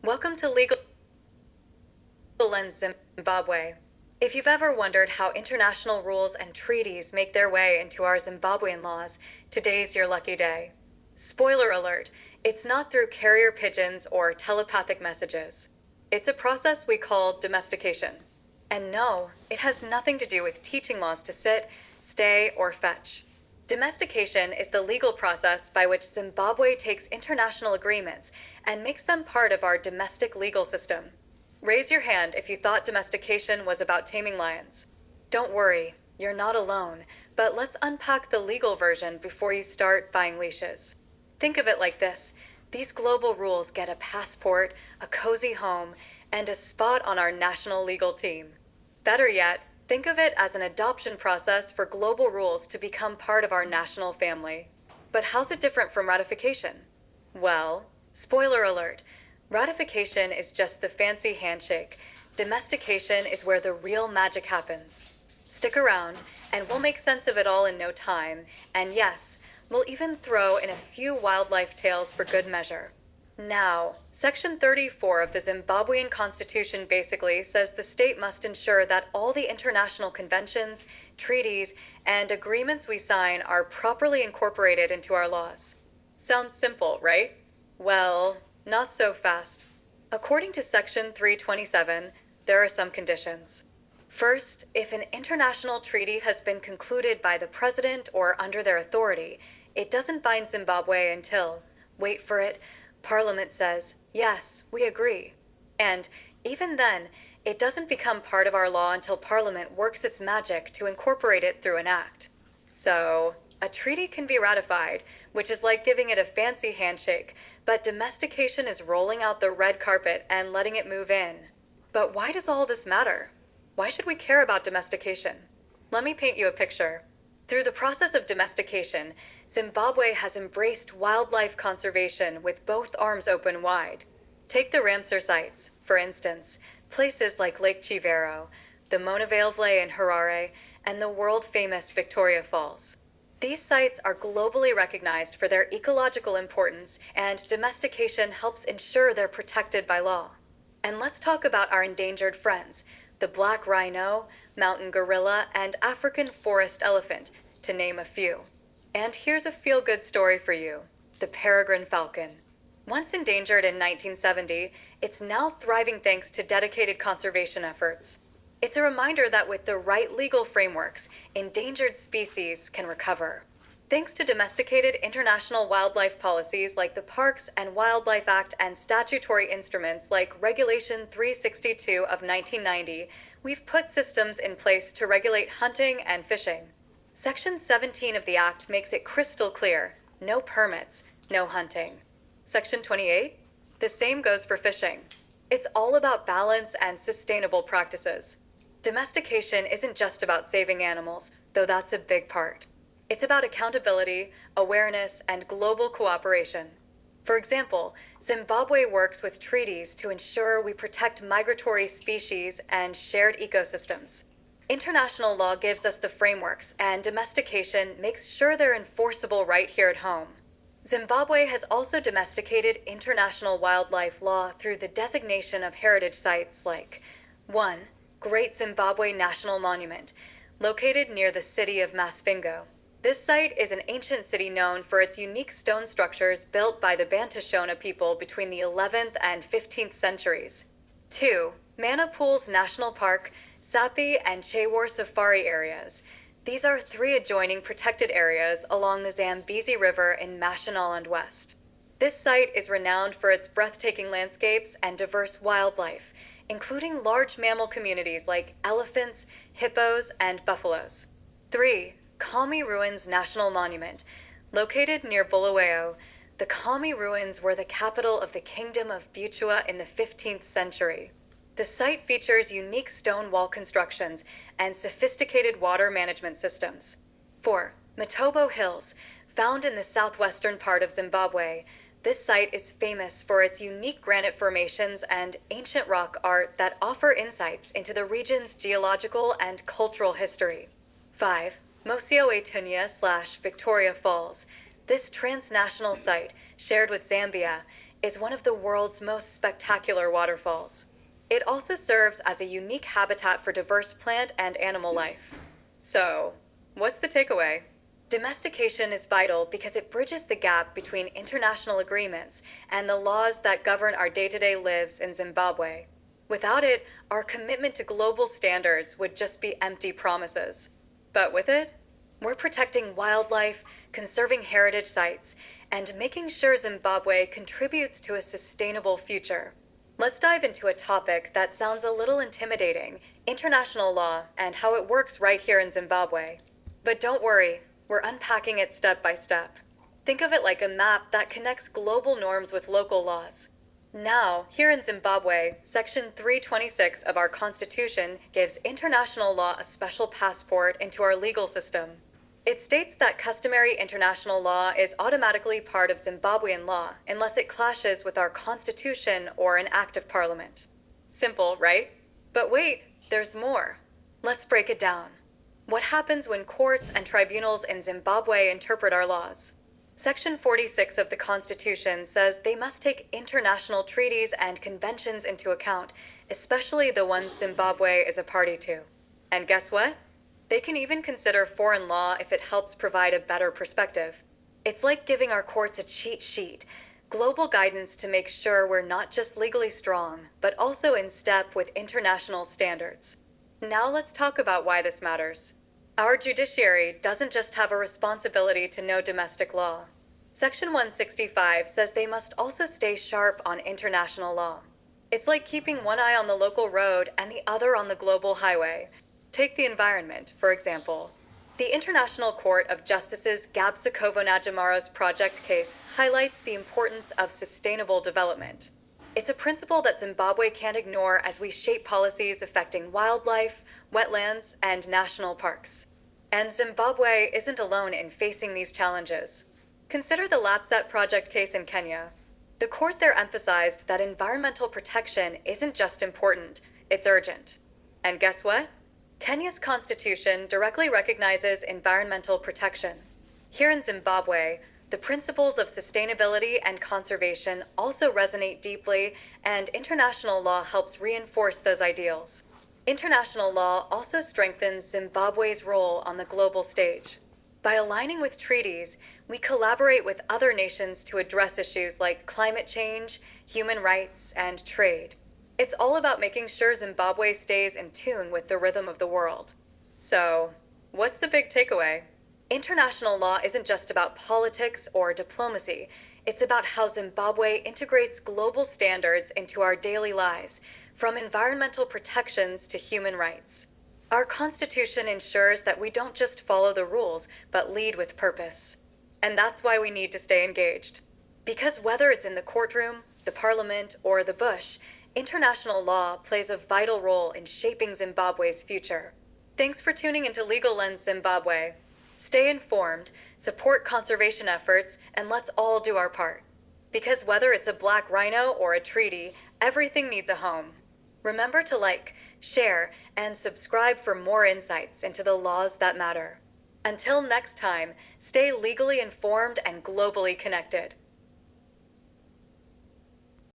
Welcome to Legal Lens Zimbabwe. If you've ever wondered how international rules and treaties make their way into our Zimbabwean laws, today's your lucky day. Spoiler alert, it's not through carrier pigeons or telepathic messages. It's a process we call domestication. And no, it has nothing to do with teaching laws to sit, stay, or fetch. Domestication is the legal process by which Zimbabwe takes international agreements and makes them part of our domestic legal system. Raise your hand if you thought domestication was about taming lions. Don't worry, you're not alone, but let's unpack the legal version before you start buying leashes. Think of it like this. These global rules get a passport, a cozy home, and a spot on our national legal team. Better yet, think of it as an adoption process for global rules to become part of our national family. But how's it different from ratification? Well, spoiler alert, ratification is just the fancy handshake. Domestication is where the real magic happens. Stick around, and we'll make sense of it all in no time, and yes, we'll even throw in a few wildlife tales for good measure. Now, Section 34 of the Zimbabwean Constitution basically says the state must ensure that all the international conventions, treaties, and agreements we sign are properly incorporated into our laws. Sounds simple, right? Well, not so fast. According to Section 327, there are some conditions. First, if an international treaty has been concluded by the president or under their authority, it doesn't bind Zimbabwe until, wait for it, Parliament says, yes, we agree. And even then, it doesn't become part of our law until Parliament works its magic to incorporate it through an act. So, a treaty can be ratified, which is like giving it a fancy handshake, but domestication is rolling out the red carpet and letting it move in. But why does all this matter? Why should we care about domestication? Let me paint you a picture. Through the process of domestication, Zimbabwe has embraced wildlife conservation with both arms open wide. Take the Ramsar sites, for instance, places like Lake Chivero, the Iwlp in Harare, and the world-famous Victoria Falls. These sites are globally recognized for their ecological importance, and domestication helps ensure they're protected by law. And let's talk about our endangered friends, the black rhino, mountain gorilla, and African forest elephant, to name a few. And here's a feel-good story for you, the peregrine falcon. Once endangered in 1970, it's now thriving thanks to dedicated conservation efforts. It's a reminder that with the right legal frameworks, endangered species can recover. Thanks to domesticated international wildlife policies like the Parks and Wildlife Act and statutory instruments like Regulation 362 of 1990, we've put systems in place to regulate hunting and fishing. Section 17 of the Act makes it crystal clear, no permits, no hunting. Section 28? The same goes for fishing. It's all about balance and sustainable practices. Domestication isn't just about saving animals, though that's a big part. It's about accountability, awareness, and global cooperation. For example, Zimbabwe works with treaties to ensure we protect migratory species and shared ecosystems. International law gives us the frameworks, and domestication makes sure they're enforceable right here at home. Zimbabwe has also domesticated international wildlife law through the designation of heritage sites like 1. Great Zimbabwe National Monument, located near the city of Masvingo. This site is an ancient city known for its unique stone structures built by the Bantashona people between the 11th and 15th centuries. 2. Mana Pools National Park, Sapi and Chewar Safari areas. These are 3 adjoining protected areas along the Zambezi River in Mashonaland West. This site is renowned for its breathtaking landscapes and diverse wildlife, including large mammal communities like elephants, hippos, and buffaloes. 3. Kami Ruins National Monument. Located near Bulawayo, the Kami Ruins were the capital of the Kingdom of Butua in the 15th century. The site features unique stone wall constructions and sophisticated water management systems. 4. Matobo Hills. Found in the southwestern part of Zimbabwe, this site is famous for its unique granite formations and ancient rock art that offer insights into the region's geological and cultural history. 5. Mosio Etunya/Victoria Falls. This transnational site, shared with Zambia, is one of the world's most spectacular waterfalls. It also serves as a unique habitat for diverse plant and animal life. So, what's the takeaway? Domestication is vital because it bridges the gap between international agreements and the laws that govern our day-to-day lives in Zimbabwe. Without it, our commitment to global standards would just be empty promises. But with it, we're protecting wildlife, conserving heritage sites, and making sure Zimbabwe contributes to a sustainable future. Let's dive into a topic that sounds a little intimidating: international law and how it works right here in Zimbabwe. But don't worry, we're unpacking it step by step. Think of it like a map that connects global norms with local laws. Now, here in Zimbabwe, Section 326 of our Constitution gives international law a special passport into our legal system. It states that customary international law is automatically part of Zimbabwean law unless it clashes with our Constitution or an act of Parliament. Simple, right? But wait, there's more. Let's break it down. What happens when courts and tribunals in Zimbabwe interpret our laws? Section 46 of the Constitution says they must take international treaties and conventions into account, especially the ones Zimbabwe is a party to. And guess what? They can even consider foreign law if it helps provide a better perspective. It's like giving our courts a cheat sheet, global guidance to make sure we're not just legally strong, but also in step with international standards. Now let's talk about why this matters. Our judiciary doesn't just have a responsibility to know domestic law. Section 165 says they must also stay sharp on international law. It's like keeping one eye on the local road and the other on the global highway. Take the environment, for example. The International Court of Justice's Gabsakovo-Najamaro's project case highlights the importance of sustainable development. It's a principle that Zimbabwe can't ignore as we shape policies affecting wildlife, wetlands, and national parks. And Zimbabwe isn't alone in facing these challenges. Consider the Lapsat project case in Kenya. The court there emphasized that environmental protection isn't just important, it's urgent. And guess what? Kenya's constitution directly recognizes environmental protection. Here in Zimbabwe, the principles of sustainability and conservation also resonate deeply, and international law helps reinforce those ideals. International law also strengthens Zimbabwe's role on the global stage. By aligning with treaties, we collaborate with other nations to address issues like climate change, human rights, and trade. It's all about making sure Zimbabwe stays in tune with the rhythm of the world. So, what's the big takeaway? International law isn't just about politics or diplomacy. It's about how Zimbabwe integrates global standards into our daily lives, from environmental protections to human rights. Our Constitution ensures that we don't just follow the rules, but lead with purpose. And that's why we need to stay engaged. Because whether it's in the courtroom, the parliament, or the bush, international law plays a vital role in shaping Zimbabwe's future. Thanks for tuning into Legal Lens Zimbabwe. Stay informed, support conservation efforts, and let's all do our part. Because whether it's a black rhino or a treaty, everything needs a home. Remember to like, share, and subscribe for more insights into the laws that matter. Until next time, stay legally informed and globally connected.